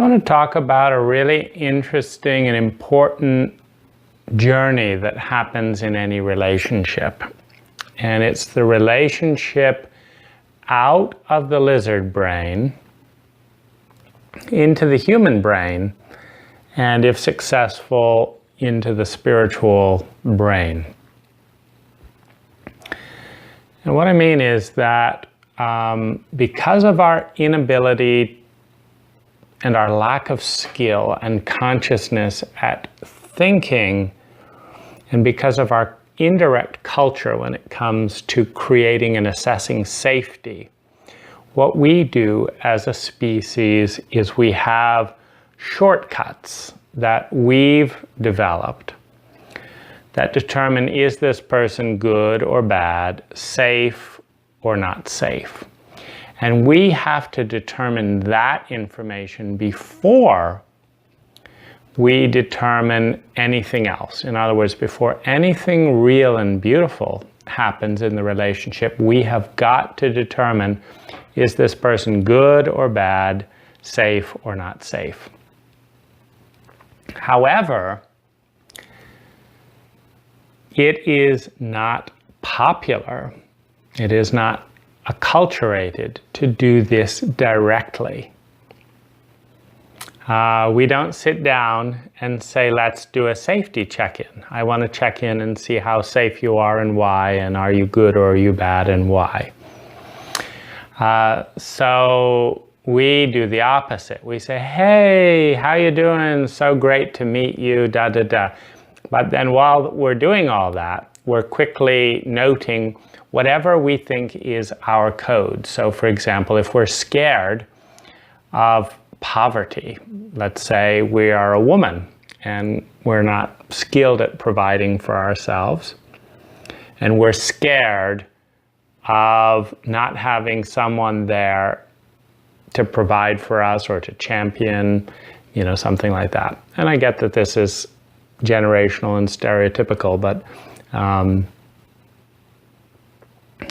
I want to talk about a really interesting and important journey that happens in any relationship. And it's the relationship out of the lizard brain into the human brain, and if successful, into the spiritual brain. And what I mean is that because of our inability and our lack of skill and consciousness at thinking, and because of our indirect culture when it comes to creating and assessing safety, what we do as a species is we have shortcuts that we've developed that determine, is this person good or bad, safe or not safe? And we have to determine that information before we determine anything else. In other words, before anything real and beautiful happens in the relationship, we have got to determine, is this person good or bad, safe or not safe? However, it is not popular, it is not acculturated to do this directly. We don't sit down and say, let's do a safety check-in. I want to check in and see how safe you are and why, and are you good or are you bad and why. So we do the opposite. We say, hey, how you doing? So great to meet you, da da da. But then while we're doing all that, we're quickly noting whatever we think is our code. So for example, if we're scared of poverty, let's say we are a woman and we're not skilled at providing for ourselves, and we're scared of not having someone there to provide for us or to champion, something like that. And I get that this is generational and stereotypical, but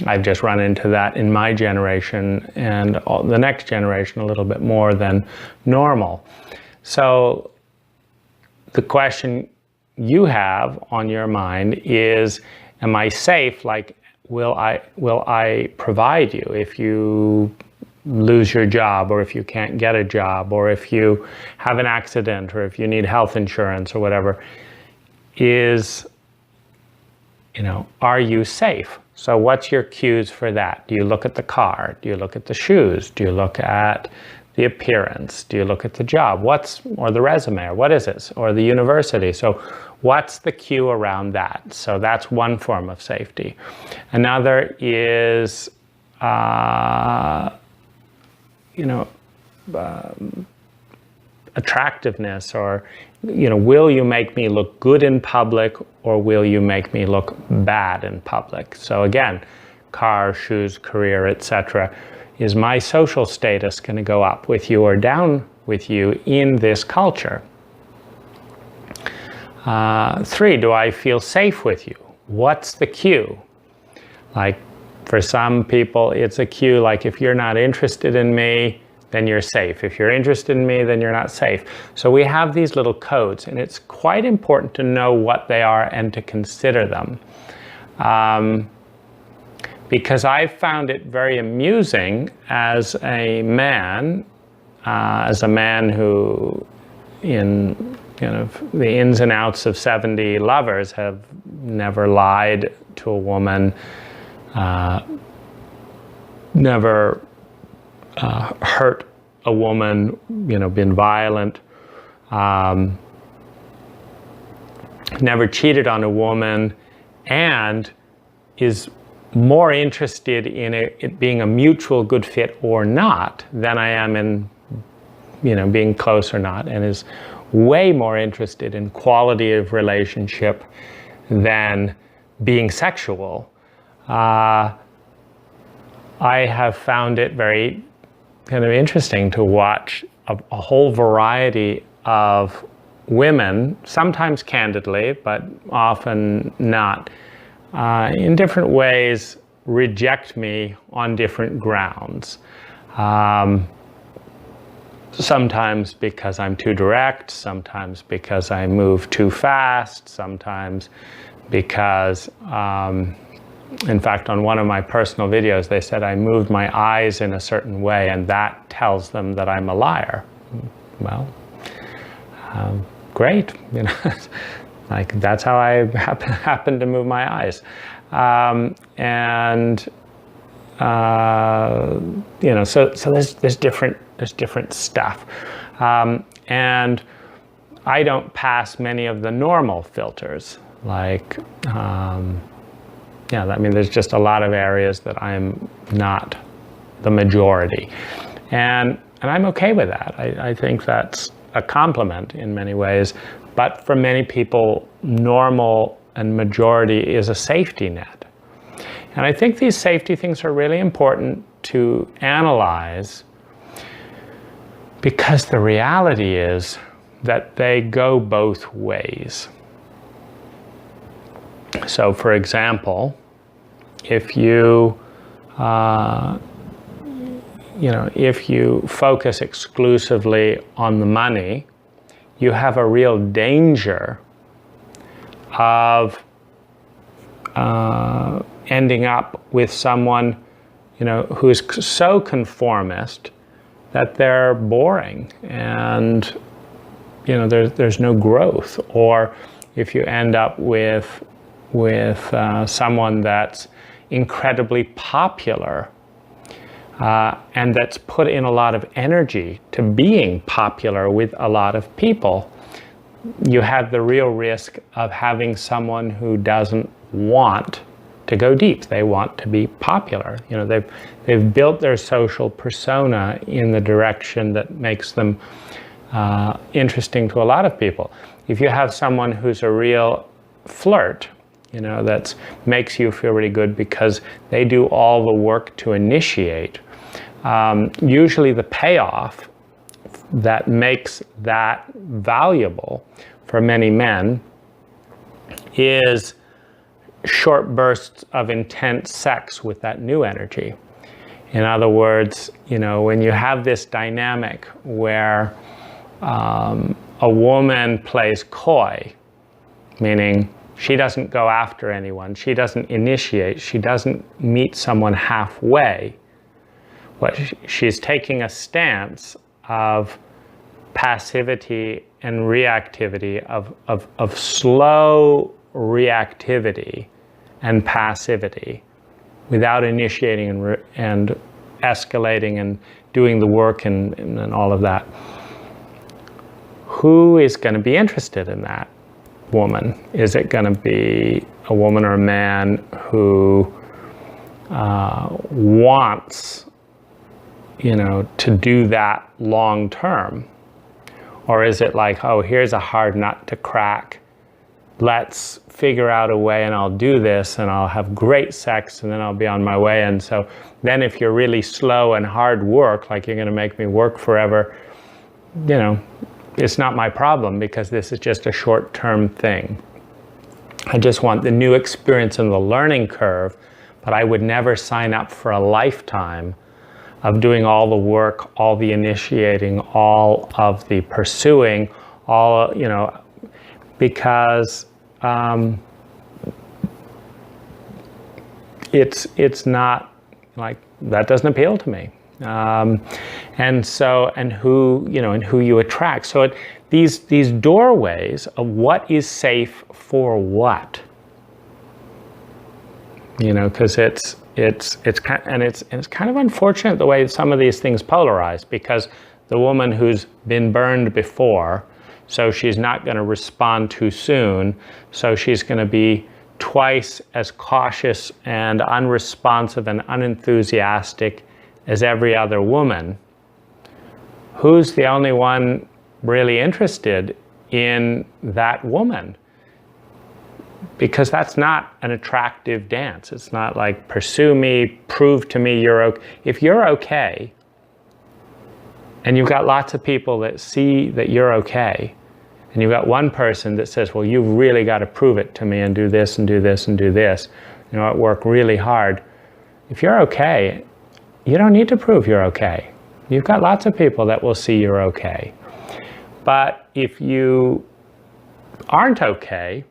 I've just run into that in my generation and the next generation a little bit more than normal. So the question you have on your mind is, am I safe? Like, will I provide you if you lose your job, or if you can't get a job, or if you have an accident, or if you need health insurance or whatever? Are you safe? So what's your cues for that? Do you look at the car? Do you look at the shoes? Do you look at the appearance? Do you look at the job? Or the resume, or what is it? Or the university? So what's the cue around that? So that's one form of safety. Another is, attractiveness, or will you make me look good in public, or will you make me look bad in public? So again, car, shoes, career, etc. Is my social status going to go up with you or down with you in this culture? 3, do I feel safe with you? What's the cue? Like, for some people, it's a cue like, if you're not interested in me, then you're safe. If you're interested in me, then you're not safe. So we have these little codes, and it's quite important to know what they are and to consider them. Because I've found it very amusing as a man who, in the ins and outs of 70 lovers, have never lied to a woman, never hurt a woman, been violent, never cheated on a woman, and is more interested in it being a mutual good fit or not than I am in, being close or not, and is way more interested in quality of relationship than being sexual. I have found it very kind of interesting to watch a whole variety of women, sometimes candidly, but often not, in different ways, reject me on different grounds. sometimes because I'm too direct, sometimes because I move too fast, sometimes because, in fact, on one of my personal videos, they said I moved my eyes in a certain way and that tells them that I'm a liar. Well, great, you know, like that's how I happen to move my eyes. You know, so there's different stuff, and I don't pass many of the normal filters. Like, yeah, I mean, there's just a lot of areas that I'm not the majority, and I'm okay with that. I think that's a compliment in many ways, but for many people, normal and majority is a safety net. And I think these safety things are really important to analyze, because the reality is that they go both ways. So, for example, if you, if you focus exclusively on the money, you have a real danger of ending up with someone, you know, who's so conformist that they're boring and, you know, there's no growth. Or if you end up with someone that's incredibly popular and that's put in a lot of energy to being popular with a lot of people, you have the real risk of having someone who doesn't want to go deep. They want to be popular. You know, they've built their social persona in the direction that makes them interesting to a lot of people. If you have someone who's a real flirt, you know, that makes you feel really good because they do all the work to initiate, usually the payoff that makes that valuable for many men is short bursts of intense sex with that new energy. In other words, you know, when you have this dynamic where a woman plays coy, meaning she doesn't go after anyone, she doesn't initiate, she doesn't meet someone halfway, but she's taking a stance of passivity and reactivity, of slow reactivity and passivity without initiating and escalating and doing the work and all of that. Who is going to be interested in that woman? Is it going to be a woman or a man who wants, you know, to do that long term? Or is it like, oh, here's a hard nut to crack, let's figure out a way and I'll do this and I'll have great sex and then I'll be on my way. And so then if you're really slow and hard work, like you're going to make me work forever, you know, it's not my problem because this is just a short-term thing. I just want the new experience and the learning curve, but I would never sign up for a lifetime of doing all the work, all the initiating, all of the pursuing, all, you know, because it's not like, that doesn't appeal to me. And who, you know, and who you attract. So these doorways of what is safe for what, you know, because it's kind of unfortunate the way some of these things polarize, because the woman who's been burned before, so she's not going to respond too soon, so she's going to be twice as cautious and unresponsive and unenthusiastic as every other woman. Who's the only one really interested in that woman? Because that's not an attractive dance. It's not like, pursue me, prove to me you're okay. If you're okay, and you've got lots of people that see that you're okay, and you've got one person that says, well, you've really got to prove it to me and do this and do this and do this, you know, work really hard. If you're okay, you don't need to prove you're okay. You've got lots of people that will see you're okay. But if you aren't okay,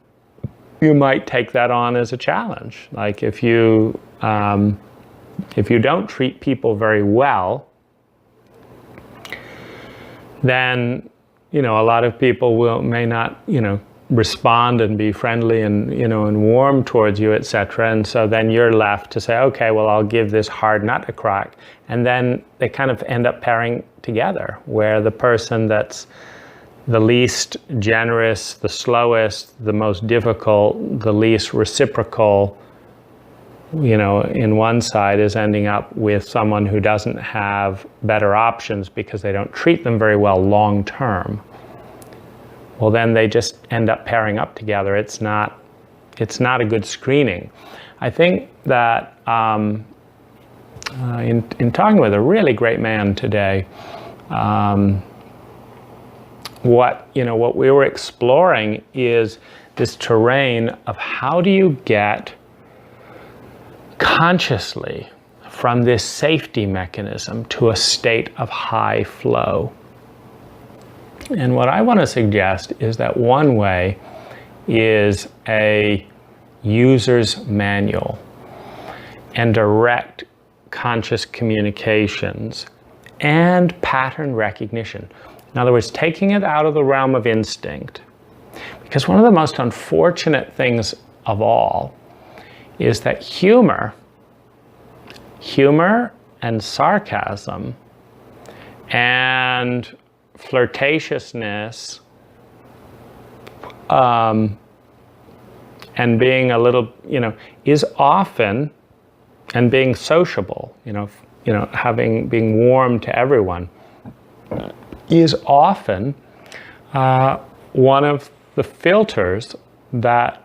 you might take that on as a challenge. Like if you don't treat people very well, then, a lot of people may not, respond and be friendly and, and warm towards you, etc. And so then you're left to say, okay, well, I'll give this hard nut a crack. And then they kind of end up pairing together, where the person that's the least generous, the slowest, the most difficult, the least reciprocal, in one side is ending up with someone who doesn't have better options because they don't treat them very well long term. Well, then they just end up pairing up together. It's not a good screening. I think that in talking with a really great man today, what we were exploring is this terrain of how do you get consciously from this safety mechanism to a state of high flow. And what I want to suggest is that one way is a user's manual and direct conscious communications and pattern recognition. In other words, taking it out of the realm of instinct. Because one of the most unfortunate things of all is that humor and sarcasm and flirtatiousness and being a little, is often, and being sociable, being warm to everyone, is often one of the filters that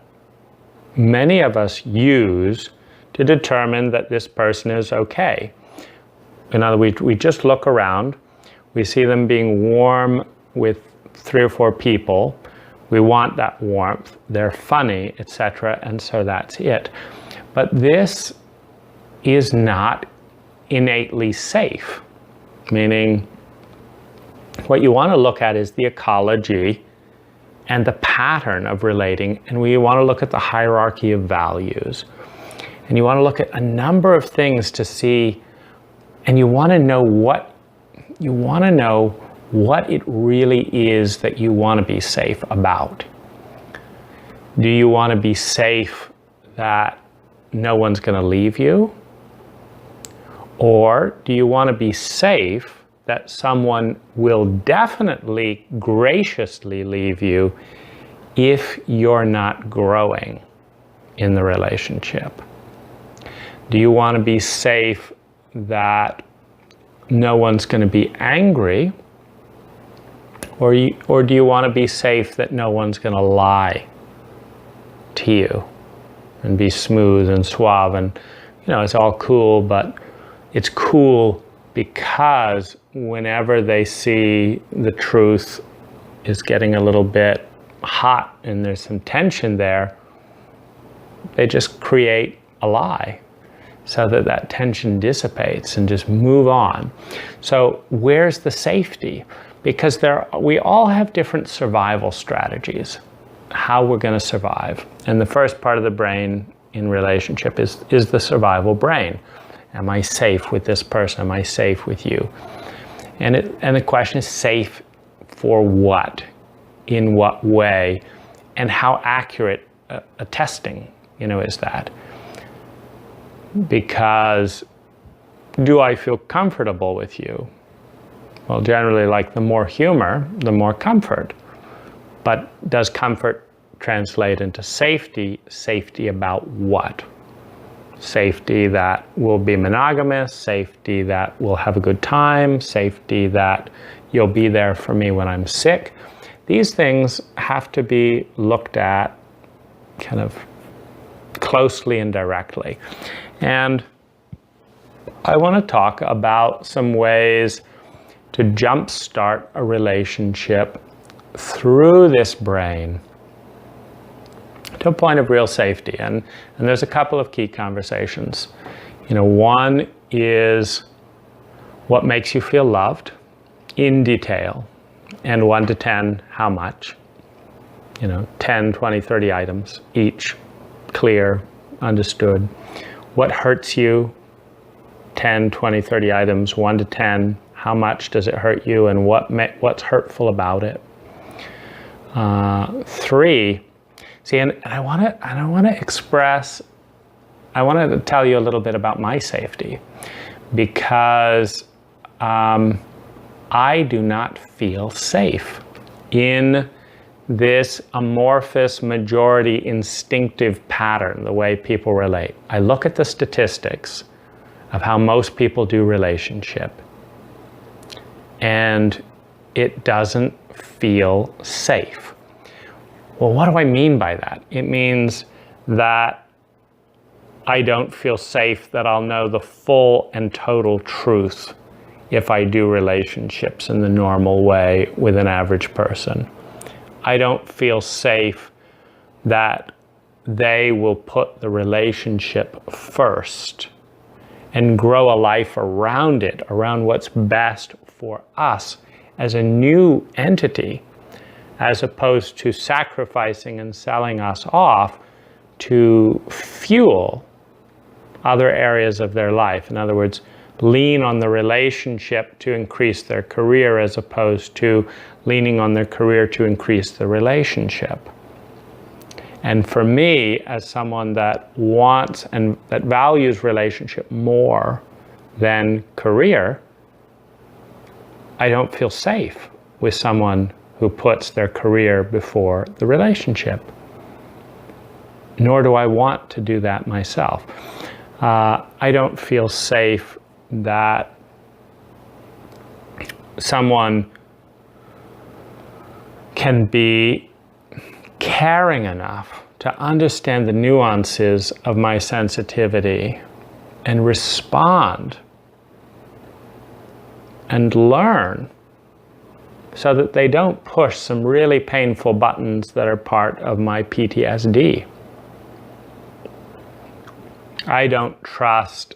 many of us use to determine that this person is okay. In other words, we just look around, we see them being warm with 3 or 4 people, we want that warmth, they're funny, etc., and so that's it. But this is not innately safe, meaning what you want to look at is the ecology and the pattern of relating, and we want to look at the hierarchy of values. And you want to look at a number of things to see, and you want to know what it really is that you want to be safe about. Do you want to be safe that no one's going to leave you? Or do you want to be safe that someone will definitely graciously leave you if you're not growing in the relationship? Do you want to be safe that no one's going to be angry? Or do you want to be safe that no one's going to lie to you and be smooth and suave and, it's all cool, but it's cool because whenever they see the truth is getting a little bit hot and there's some tension there, they just create a lie so that tension dissipates and just move on. So where's the safety? Because we all have different survival strategies, how we're going to survive. And the first part of the brain in relationship is the survival brain. Am I safe with this person? Am I safe with you? And the question is, safe for what? In what way? And how accurate a testing, is that? Because do I feel comfortable with you? Well, generally, like the more humor, the more comfort. But does comfort translate into safety? Safety about what? Safety that will be monogamous, safety that will have a good time, safety that you'll be there for me when I'm sick. These things have to be looked at kind of closely and directly. And I want to talk about some ways to jumpstart a relationship through this brain to a point of real safety. And there's a couple of key conversations. One is what makes you feel loved in detail, and 1 to 10, how much? 10, 20, 30 items each, clear, understood. What hurts you? 10, 20, 30 items, 1 to 10, how much does it hurt you, and what's hurtful about it? 3, see, and I want to tell you a little bit about my safety, because I do not feel safe in this amorphous majority instinctive pattern, the way people relate. I look at the statistics of how most people do relationship, and it doesn't feel safe. Well, what do I mean by that? It means that I don't feel safe that I'll know the full and total truth if I do relationships in the normal way with an average person. I don't feel safe that they will put the relationship first and grow a life around it, around what's best for us as a new entity, as opposed to sacrificing and selling us off to fuel other areas of their life. In other words, lean on the relationship to increase their career, as opposed to leaning on their career to increase the relationship. And for me, as someone that wants and that values relationship more than career, I don't feel safe with someone who puts their career before the relationship. Nor do I want to do that myself. I don't feel safe that someone can be caring enough to understand the nuances of my sensitivity and respond and learn, so that they don't push some really painful buttons that are part of my PTSD. I don't trust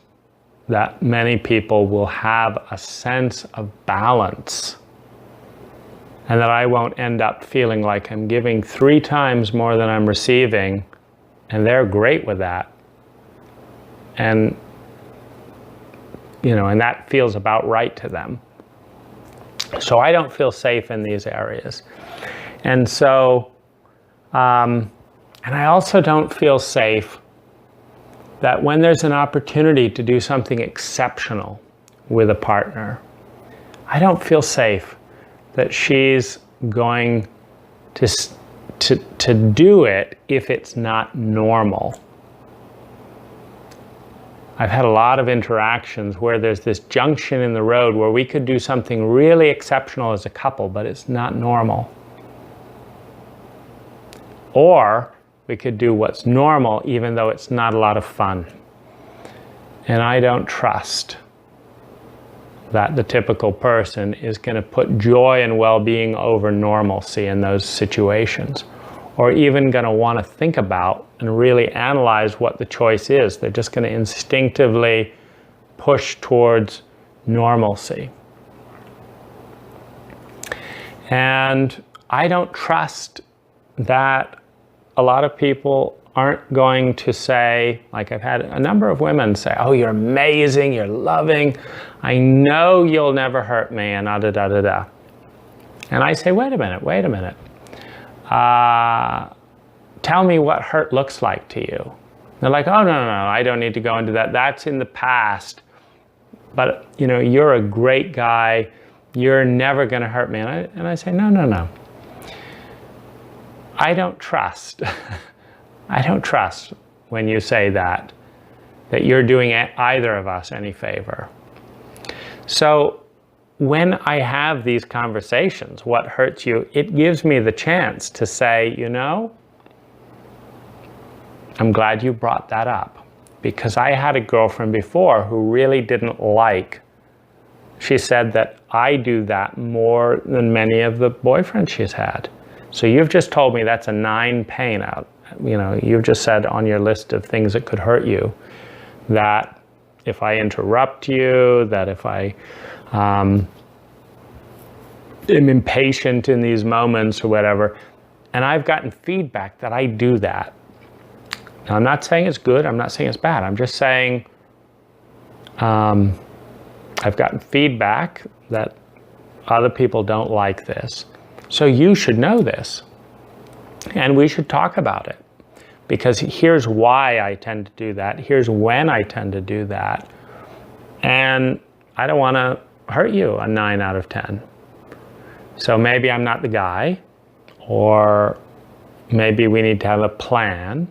that many people will have a sense of balance, and that I won't end up feeling like I'm giving 3 times more than I'm receiving, and they're great with that. And and that feels about right to them. So I don't feel safe in these areas. And so, and I also don't feel safe that when there's an opportunity to do something exceptional with a partner, I don't feel safe that she's going to do it if it's not normal. I've had a lot of interactions where there's this junction in the road where we could do something really exceptional as a couple, but it's not normal. Or we could do what's normal even though it's not a lot of fun. And I don't trust that the typical person is going to put joy and well-being over normalcy in those situations, or even going to want to think about and really analyze what the choice is. They're just going to instinctively push towards normalcy. And I don't trust that a lot of people aren't going to say, like I've had a number of women say, oh, you're amazing, you're loving, I know you'll never hurt me, and da-da-da-da-da. And I say, wait a minute. Tell me what hurt looks like to you. They're like, oh, no, I don't need to go into that. That's in the past. But, you're a great guy. You're never going to hurt me. And I say, no. I don't trust. I don't trust when you say that you're doing either of us any favor. So when I have these conversations, what hurts you, it gives me the chance to say, I'm glad you brought that up, because I had a girlfriend before who really didn't like. She said that I do that more than many of the boyfriends she's had. So you've just told me that's a 9 pain out. You've just said on your list of things that could hurt you, that if I interrupt you, that if I am impatient in these moments or whatever. And I've gotten feedback that I do that. Now, I'm not saying it's good. I'm not saying it's bad. I'm just saying I've gotten feedback that other people don't like this. So you should know this. And we should talk about it. Because here's why I tend to do that. Here's when I tend to do that. And I don't want to hurt you a 9 out of 10. So maybe I'm not the guy, or maybe we need to have a plan.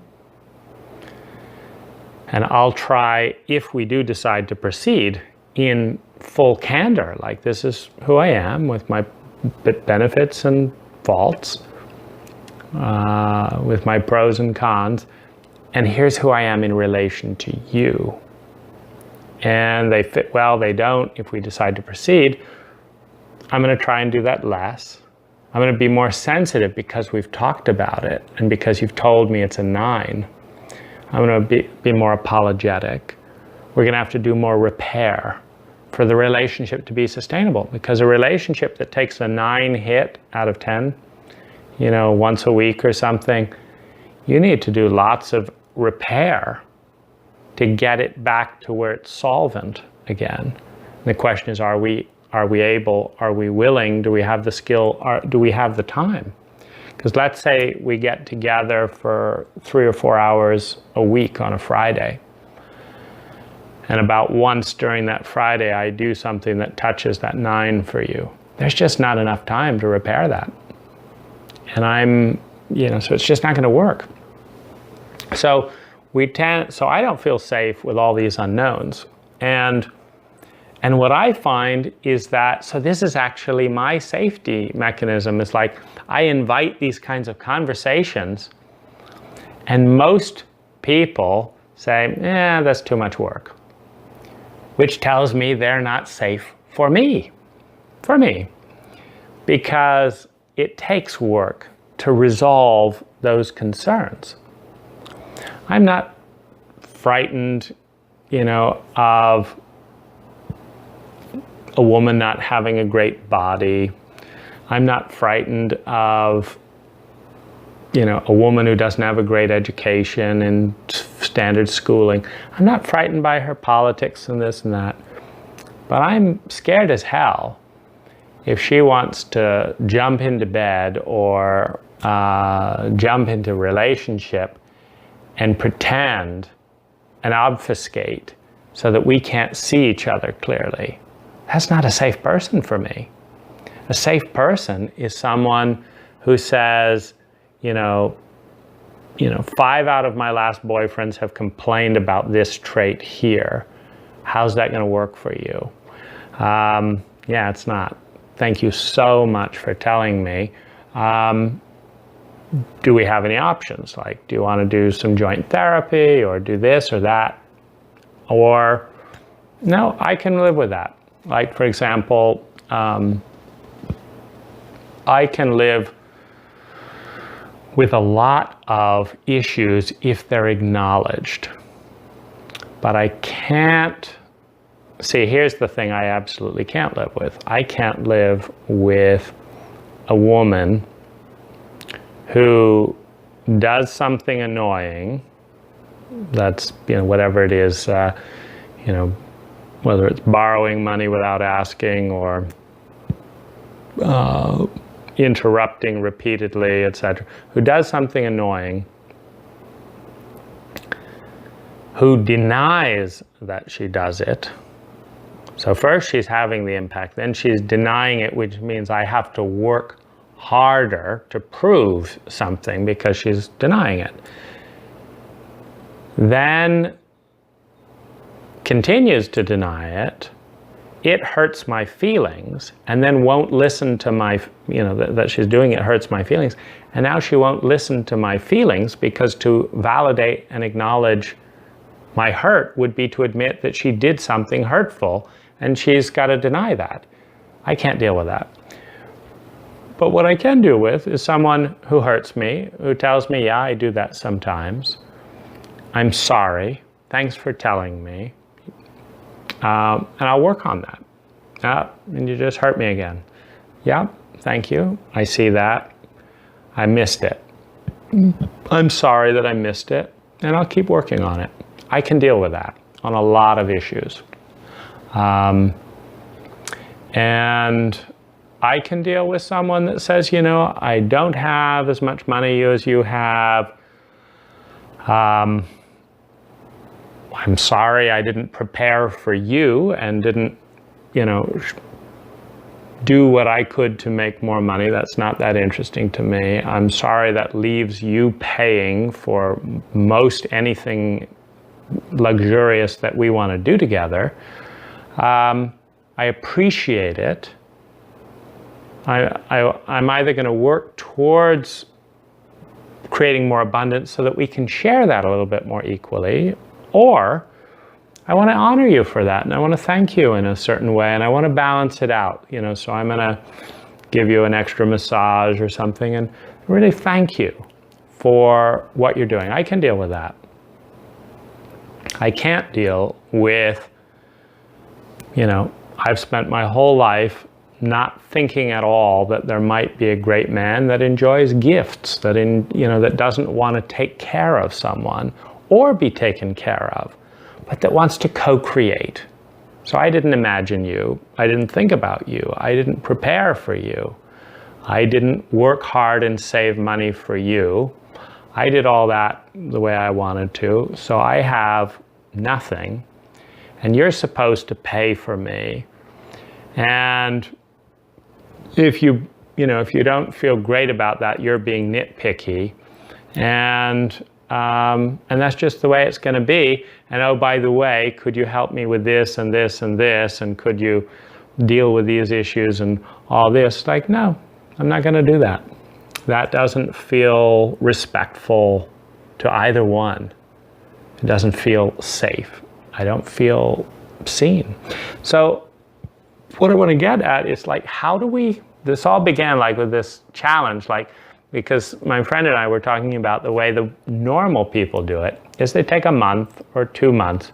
And I'll try, if we do decide to proceed, in full candor, like this is who I am with my benefits and faults, with my pros and cons, and here's who I am in relation to you. And they fit well, they don't. If we decide to proceed, I'm going to try and do that less. I'm going to be more sensitive because we've talked about it and because you've told me it's a 9. I'm going to be more apologetic. We're going to have to do more repair for the relationship to be sustainable, because a relationship that takes a 9 hit out of 10, you know, once a week or something, you need to do lots of repair to get it back to where it's solvent again. And the question is, are we able, are we willing, do we have the skill, do we have the time? Because let's say we get together for 3 or 4 hours a week on a Friday. And about once during that Friday, I do something that touches that 9 for you. There's just not enough time to repair that. And so it's just not going to work. So I don't feel safe with all these unknowns. And what I find is that, so this is actually my safety mechanism. It's like I invite these kinds of conversations, and most people say, that's too much work, which tells me they're not safe for me, because it takes work to resolve those concerns. I'm not frightened, of a woman not having a great body. I'm not frightened of, a woman who doesn't have a great education and standard schooling. I'm not frightened by her politics and this and that. But I'm scared as hell if she wants to jump into bed or jump into a relationship and pretend and obfuscate so that we can't see each other clearly. That's not a safe person for me. A safe person is someone who says, 5 out of my last boyfriends have complained about this trait here. How's that going to work for you? Yeah, it's not. Thank you so much for telling me. Do we have any options? Like, do you want to do some joint therapy or do this or that? Or, no, I can live with that. Like, for example, I can live with a lot of issues if they're acknowledged. But I can't, see, here's the thing I absolutely can't live with. I can't live with a woman who does something annoying, that's, whatever it is, whether it's borrowing money without asking or interrupting repeatedly, etc., who does something annoying, who denies that she does it. So first she's having the impact, then she's denying it, which means I have to work harder to prove something because she's denying it. Then continues to deny it. It hurts my feelings, and then won't listen to my, that she's doing it hurts my feelings. And now she won't listen to my feelings, because to validate and acknowledge my hurt would be to admit that she did something hurtful, and she's got to deny that. I can't deal with that. But what I can deal with is someone who hurts me, who tells me, yeah, I do that sometimes. I'm sorry. Thanks for telling me. And I'll work on that. Ah, and you just hurt me again. Yeah, thank you. I see that. I missed it. I'm sorry that I missed it, and I'll keep working on it. I can deal with that on a lot of issues. And I can deal with someone that says, you know, I don't have as much money as you have. I'm sorry I didn't prepare for you and didn't, you know, do what I could to make more money. That's not that interesting to me. I'm sorry that leaves you paying for most anything luxurious that we want to do together. I appreciate it. I'm either going to work towards creating more abundance so that we can share that a little bit more equally, or I want to honor you for that, and I want to thank you in a certain way, and I want to balance it out, you know, so I'm going to give you an extra massage or something and really thank you for what you're doing. I can deal with that. I can't deal with, you know, I've spent my whole life not thinking at all that there might be a great man that enjoys gifts, that that doesn't want to take care of someone or be taken care of, but that wants to co-create. So I didn't imagine you. I didn't think about you. I didn't prepare for you. I didn't work hard and save money for you. I did all that the way I wanted to. So I have nothing, and you're supposed to pay for me. And if you don't feel great about that, you're being nitpicky, and that's just the way it's going to be. And oh, by the way, could you help me with this and this and this, and could you deal with these issues and all this? Like, no, I'm not going to do that. That doesn't feel respectful to either one. It doesn't feel safe. I don't feel seen. So what I want to get at is, like, how do we, this all began like with this challenge, like, because my friend and I were talking about the way the normal people do it is they take a month or 2 months.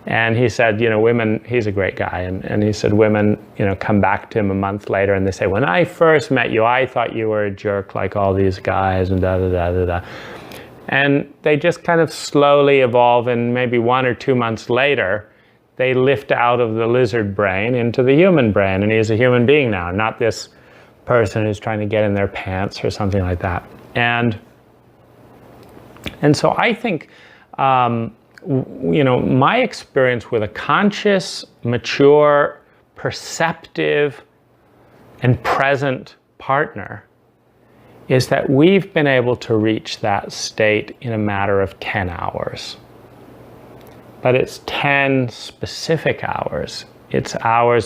And he said, you know, women, he's a great guy. And he said, women, you know, come back to him a month later and they say, when I first met you, I thought you were a jerk like all these guys and da, da, da, da, da. And they just kind of slowly evolve, and maybe 1 or 2 months later, they lift out of the lizard brain into the human brain, and he's a human being now, not this person who's trying to get in their pants or something like that. And so I think, you know, my experience with a conscious, mature, perceptive, and present partner is that we've been able to reach that state in a matter of 10 hours. But it's 10 specific hours. It's an hour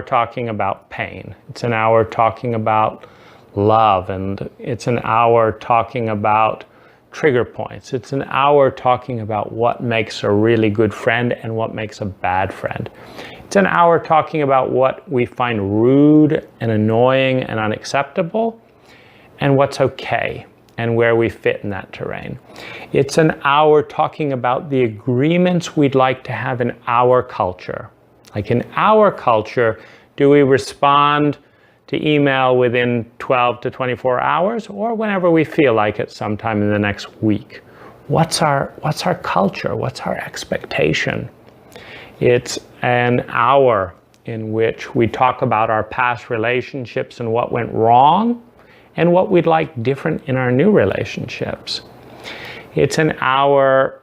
talking about pain. It's an hour talking about love, and it's an hour talking about trigger points. It's an hour talking about what makes a really good friend and what makes a bad friend. It's an hour talking about what we find rude and annoying and unacceptable, and what's okay, and where we fit in that terrain. It's an hour talking about the agreements we'd like to have in our culture. Like, in our culture, do we respond to email within 12 to 24 hours, or whenever we feel like it sometime in the next week? What's our culture? What's our expectation? It's an hour in which we talk about our past relationships and what went wrong, and what we'd like different in our new relationships. It's an hour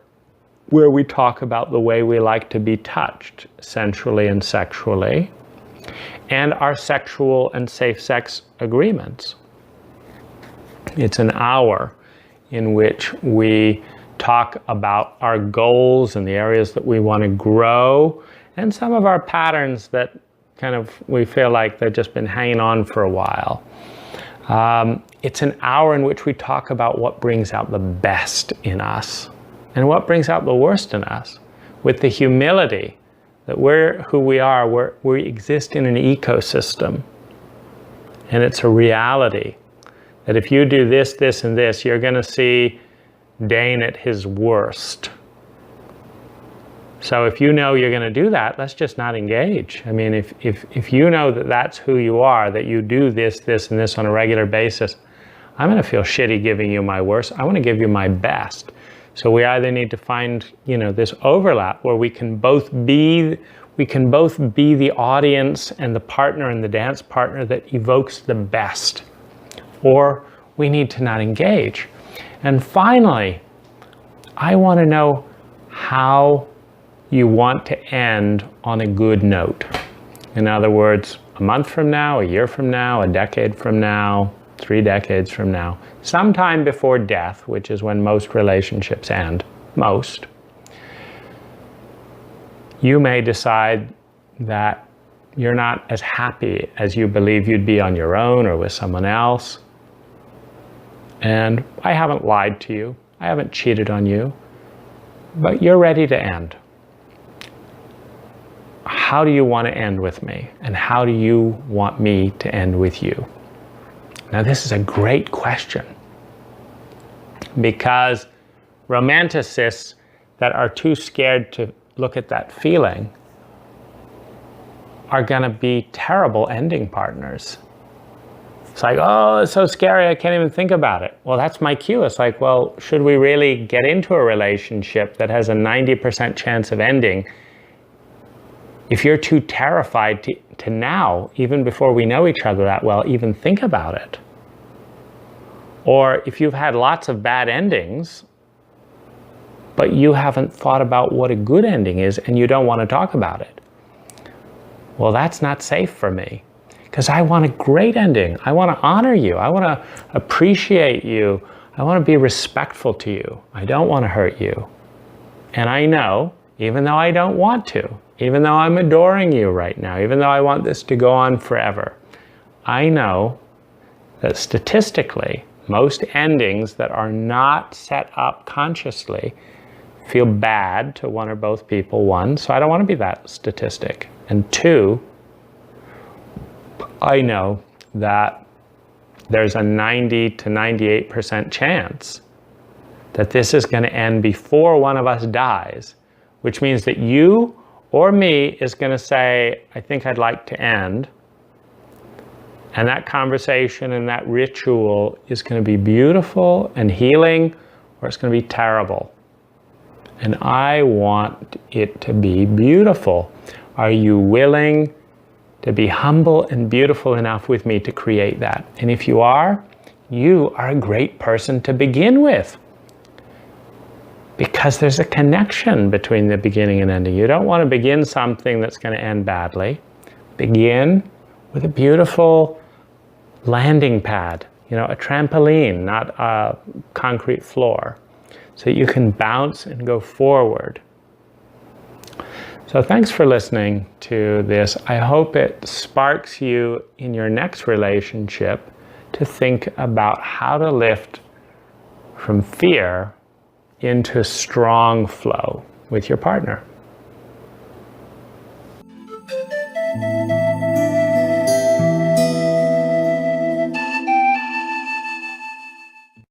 where we talk about the way we like to be touched sensually and sexually, and our sexual and safe sex agreements. It's an hour in which we talk about our goals and the areas that we want to grow, and some of our patterns that kind of we feel like they've just been hanging on for a while. It's an hour in which we talk about what brings out the best in us and what brings out the worst in us, with the humility that we're who we are, we exist in an ecosystem. And it's a reality that if you do this, this, and this, you're going to see Dane at his worst. So if you know you're going to do that, let's just not engage. I mean, if you know that that's who you are, that you do this, this, and this on a regular basis, I'm going to feel shitty giving you my worst. I want to give you my best. So we either need to find, this overlap where we can both be the audience and the partner and the dance partner that evokes the best, or we need to not engage. And finally, I want to know how you want to end on a good note. In other words, a month from now, a year from now, a decade from now, 3 decades from now, sometime before death, which is when most relationships end, you may decide that you're not as happy as you believe you'd be on your own or with someone else. And I haven't lied to you. I haven't cheated on you. But you're ready to end. How do you want to end with me? And how do you want me to end with you? Now, this is a great question, because romanticists that are too scared to look at that feeling are going to be terrible ending partners. It's like, oh, it's so scary, I can't even think about it. Well, that's my cue. It's like, well, should we really get into a relationship that has a 90% chance of ending if you're too terrified to now, even before we know each other that well, even think about it? Or if you've had lots of bad endings, but you haven't thought about what a good ending is and you don't want to talk about it. Well, that's not safe for me, because I want a great ending. I want to honor you. I want to appreciate you. I want to be respectful to you. I don't want to hurt you. And I know, even though I don't want to, even though I'm adoring you right now, even though I want this to go on forever, I know that statistically, most endings that are not set up consciously feel bad to one or both people. One, so I don't want to be that statistic. And two, I know that there's a 90 to 98% chance that this is going to end before one of us dies, which means that you or me is going to say, I think I'd like to end. And that conversation and that ritual is going to be beautiful and healing, or it's going to be terrible. And I want it to be beautiful. Are you willing to be humble and beautiful enough with me to create that? And if you are a great person to begin with, because there's a connection between the beginning and ending. You don't want to begin something that's going to end badly. Begin with a beautiful landing pad, a trampoline, not a concrete floor, so you can bounce and go forward. So thanks for listening to this. I hope it sparks you in your next relationship to think about how to lift from fear into strong flow with your partner.